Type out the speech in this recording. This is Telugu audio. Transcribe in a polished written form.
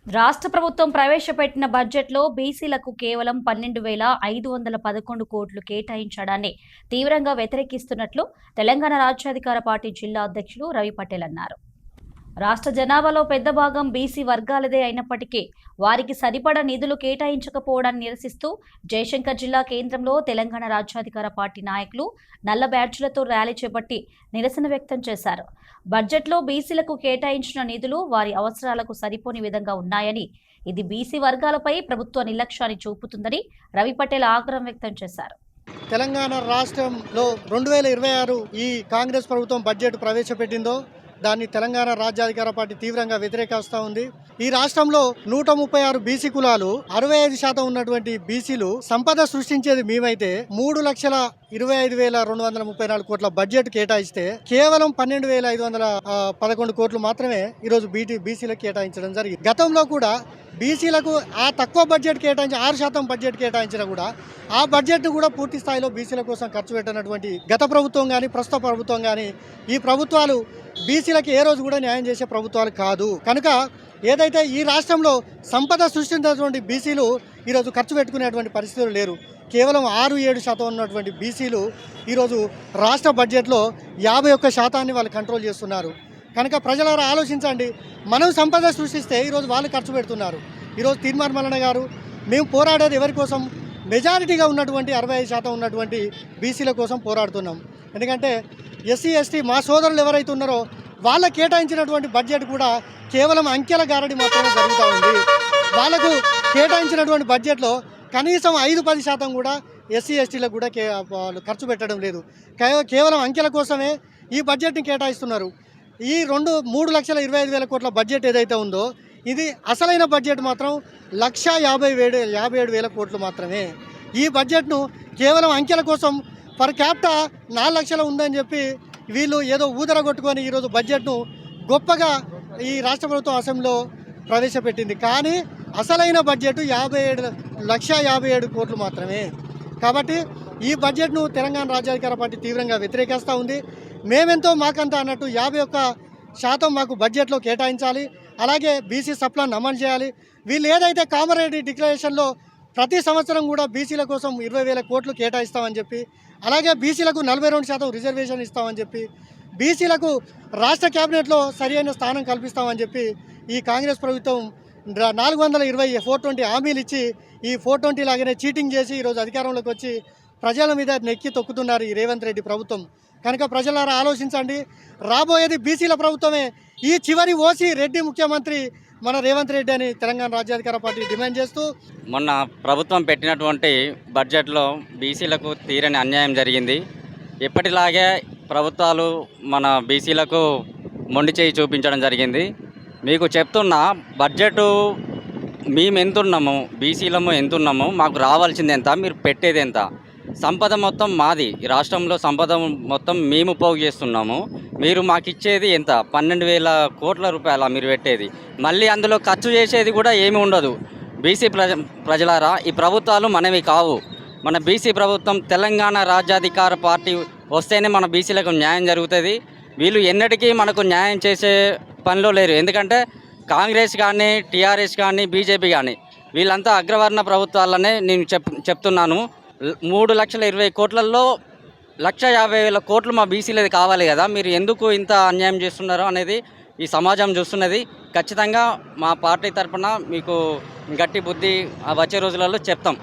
రాష్ట్ర ప్రభుత్వం ప్రవేశపెట్టిన బడ్జెట్లో బీసీలకు కేవలం 12,511 కోట్లు కేటాయించడాన్ని తీవ్రంగా వ్యతిరేకిస్తున్నట్లు తెలంగాణ రాజ్యాధికార పార్టీ జిల్లా అధ్యక్షులు రవి పటేల్ అన్నారు. రాష్ట్ర జనాభాలో పెద్ద భాగం బీసీ వర్గాలదే అయినప్పటికీ వారికి సరిపడా నిధులు కేటాయించకపోవడాన్ని నిరసిస్తూ జయశంకర్ జిల్లా కేంద్రంలో తెలంగాణ రాజ్యాధికార పార్టీ నాయకులు నల్ల బ్యాడ్జ్లతో ర్యాలీ చేపట్టి నిరసన వ్యక్తం చేశారు. బడ్జెట్లో బీసీలకు కేటాయించిన నిధులు వారి అవసరాలకు సరిపోని విధంగా ఉన్నాయని, ఇది బీసీ వర్గాలపై ప్రభుత్వ నిర్లక్ష్యాన్ని చూపుతుందని రవి పటేల్ ఆగ్రహం వ్యక్తం చేశారు. తెలంగాణ రాష్ట్రంలో 2026 ఈ కాంగ్రెస్ ప్రభుత్వం బడ్జెట్ ప్రవేశపెట్టిందో దాన్ని తెలంగాణ రాజ్యాధికార పార్టీ తీవ్రంగా వ్యతిరేకిస్తూ ఉంది. ఈ రాష్ట్రంలో 136 బీసీ కులాలు 65% ఉన్నటువంటి బీసీలు సంపద సృష్టించేది మేమైతే 3,25,234 కోట్ల బడ్జెట్ కేటాయిస్తే కేవలం 12,511 కోట్లు మాత్రమే ఈరోజు బీసీలకు కేటాయించడం జరిగింది. గతంలో కూడా బీసీలకు ఆ తక్కువ బడ్జెట్ కేటాయించి 6% బడ్జెట్ కేటాయించినా కూడా ఆ బడ్జెట్ను కూడా పూర్తి స్థాయిలో బీసీల కోసం ఖర్చు పెట్టినటువంటి గత ప్రభుత్వం కానీ ప్రస్తుత ప్రభుత్వం కానీ ఈ ప్రభుత్వాలు బీసీలకు ఏ రోజు కూడా న్యాయం చేసే ప్రభుత్వాలు కాదు. కనుక ఏదైతే ఈ రాష్ట్రంలో సంపద సృష్టించినటువంటి బీసీలు ఈరోజు ఖర్చు పెట్టుకునేటువంటి పరిస్థితులు లేరు. కేవలం 6-7% ఉన్నటువంటి బీసీలు ఈరోజు రాష్ట్ర బడ్జెట్లో 51% వాళ్ళు కంట్రోల్ చేస్తున్నారు. కనుక ప్రజలారా ఆలోచించండి. మనం సంపద సృష్టిస్తే ఈరోజు వాళ్ళు ఖర్చు పెడుతున్నారు. ఈరోజు తీర్మార్ మల్లన్న గారు మేము పోరాడేది ఎవరి కోసం? మెజారిటీగా ఉన్నటువంటి 65% ఉన్నటువంటి బీసీల కోసం పోరాడుతున్నాం. ఎందుకంటే ఎస్సీ ఎస్టీ మా సోదరులు ఎవరైతే ఉన్నారో వాళ్ళ కేటాయించినటువంటి బడ్జెట్ కూడా కేవలం అంకెల గారడి మాత్రమే జరుగుతూ ఉంది. వాళ్ళకు కేటాయించినటువంటి బడ్జెట్లో కనీసం 5-10% కూడా ఎస్సీ ఎస్టీలకు కూడా వాళ్ళు ఖర్చు పెట్టడం లేదు. కేవలం అంకెల కోసమే ఈ బడ్జెట్ని కేటాయిస్తున్నారు. ఈ 3,25,000 కోట్ల బడ్జెట్ ఏదైతే ఉందో ఇది అసలైన బడ్జెట్ మాత్రం 1,57,000 కోట్లు మాత్రమే. ఈ బడ్జెట్ను కేవలం అంకెల కోసం పర్ క్యాపిటా 4 లక్షలు ఉందని చెప్పి వీళ్ళు ఏదో ఊదరగొట్టుకొని ఈరోజు బడ్జెట్ను గొప్పగా ఈ రాష్ట్ర ప్రభుత్వం అసెంబ్లీలో ప్రవేశపెట్టింది. కానీ అసలైన బడ్జెట్ 1,57,000 కోట్లు మాత్రమే. కాబట్టి ఈ బడ్జెట్ను తెలంగాణ రాజ్యాధికార పార్టీ తీవ్రంగా వ్యతిరేకిస్తూ ఉంది. మేమెంతో మాకంతా అన్నట్టు 51% మాకు బడ్జెట్లో కేటాయించాలి. అలాగే బీసీ సప్లాన్ అమలు చేయాలి. వీళ్ళు ఏదైతే కామారెడ్డి డిక్లరేషన్లో ప్రతి సంవత్సరం కూడా బీసీల కోసం 20,000 కోట్లు కేటాయిస్తామని చెప్పి, అలాగే బీసీలకు 42% రిజర్వేషన్ ఇస్తామని చెప్పి, బీసీలకు రాష్ట్ర క్యాబినెట్లో సరైన స్థానం కల్పిస్తామని చెప్పి ఈ కాంగ్రెస్ ప్రభుత్వం 420 420 హామీలు ఇచ్చి ఈ 420 లాగానే చీటింగ్ చేసి ఈరోజు అధికారంలోకి వచ్చి ప్రజల మీద నెక్కి తొక్కుతున్నారు ఈ రేవంత్ రెడ్డి ప్రభుత్వం. కనుక ప్రజలారా ఆలోచించండి. రాబోయేది బీసీల ప్రభుత్వమే. ఈ చివరి ఓసీ రెడ్డి ముఖ్యమంత్రి మన రేవంత్ రెడ్డి అని తెలంగాణ రాజ్యాధికార పార్టీ డిమాండ్ చేస్తూ మొన్న ప్రభుత్వం పెట్టినటువంటి బడ్జెట్లో బీసీలకు తీరని అన్యాయం జరిగింది. ఎప్పటిలాగే ప్రభుత్వాలు మన బీసీలకు మొండి చేయి చూపించడం జరిగింది. మీకు చెప్తున్నా బడ్జెట్ మేము ఎంతున్నాము, బీసీలము ఎంతున్నాము, మాకు రావాల్సింది ఎంత, మీరు పెట్టేది ఎంత, సంపద మొత్తం మాది, ఈ రాష్ట్రంలో సంపద మొత్తం మేము పోగు చేస్తున్నాము, మీరు మాకు ఇచ్చేది ఎంత, 12,000 కోట్ల రూపాయల మీరు పెట్టేది, మళ్ళీ అందులో ఖర్చు చేసేది కూడా ఏమి ఉండదు. బీసీ ప్రజలారా ఈ ప్రభుత్వాలు మనవి కావు. మన బీసీ ప్రభుత్వం తెలంగాణ రాజ్యాధికార పార్టీ వస్తేనే మన బీసీలకు న్యాయం జరుగుతుంది. వీళ్ళు ఎన్నటికీ మనకు న్యాయం చేసే పనిలో లేరు. ఎందుకంటే కాంగ్రెస్ కానీ టీఆర్ఎస్ కానీ బీజేపీ కానీ వీళ్ళంతా అగ్రవర్ణ ప్రభుత్వాలనే నేను చెప్తున్నాను. 3,20,000 కోట్లలో 1,50,000 కోట్లు మా బీసీలది కావాలి కదా, మీరు ఎందుకు ఇంత అన్యాయం చేస్తున్నారో అనేది ఈ సమాజం చూస్తున్నది. ఖచ్చితంగా మా పార్టీ తరఫున మీకు గట్టి బుద్ధి వచ్చే రోజులలో చెప్తాం.